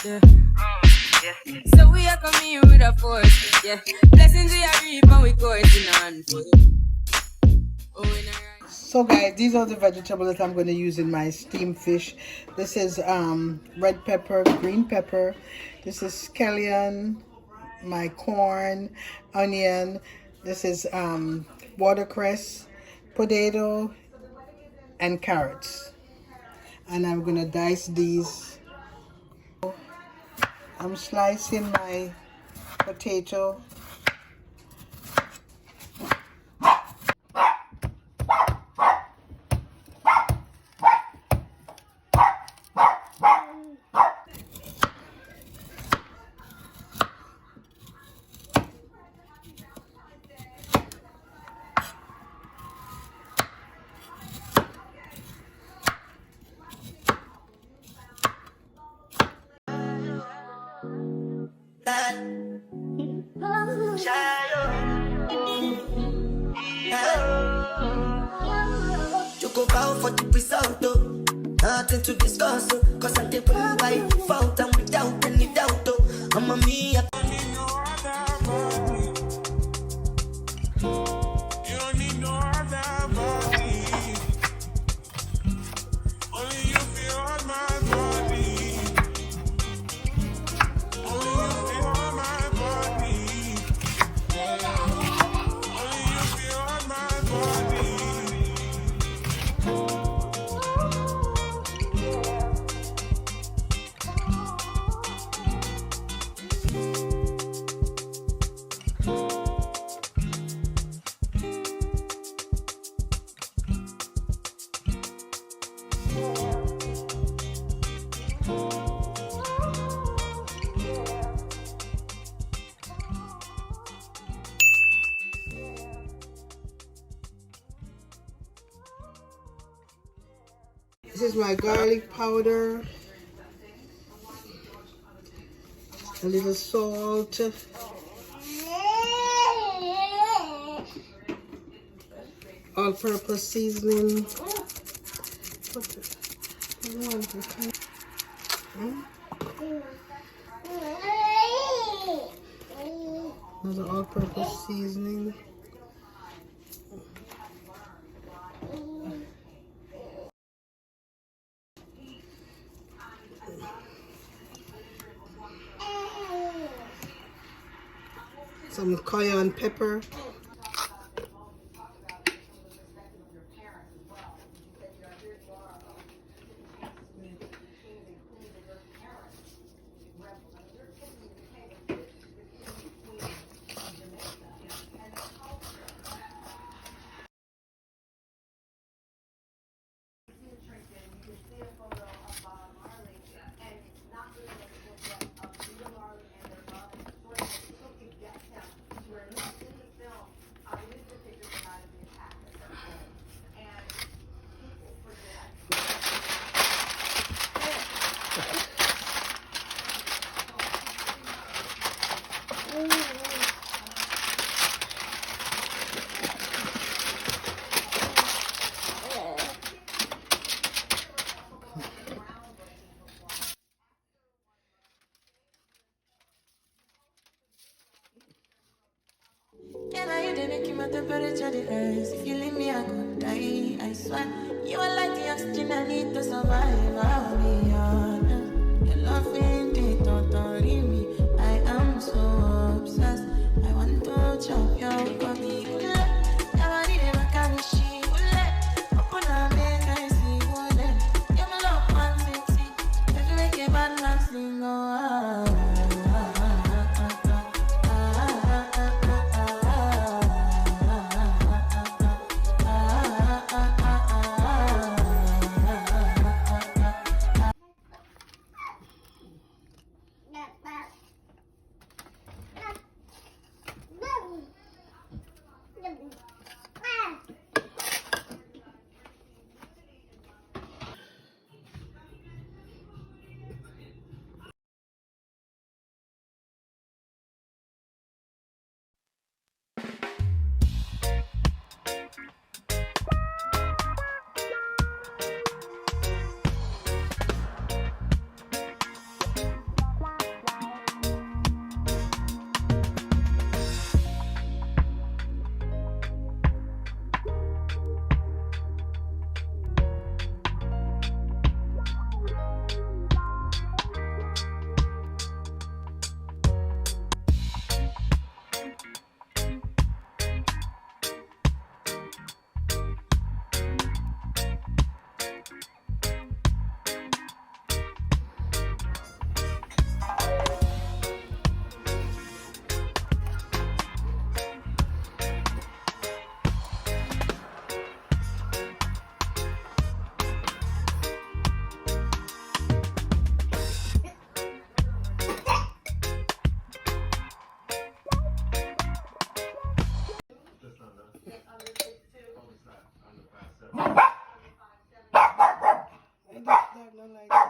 Yeah. So we are coming with a force. Yeah. Blessings we are reap and we coursing on foot. So guys, these are the vegetables that I'm going to use in my steamed fish. This is red pepper, green pepper. This is scallion, my corn, onion. This is watercress, potato, and carrots. And I'm going to dice these. I'm slicing my potato. You go bow for the result, though. Nothing to discuss, cause I did win by default and without any doubt, though. I'm a me. This is my garlic powder, a little salt, all-purpose seasoning. Another all-purpose seasoning. Some cayenne pepper. Temperature the rise. If you leave me, I could die. I swear, you are like the oxygen I need to survive. I'll be honest. Your love ain't it, don't worry me. I am so obsessed. I want to chop your body. Nobody never can she open up, make I see what you're my love, 160. If you make a bad man sing, oh. like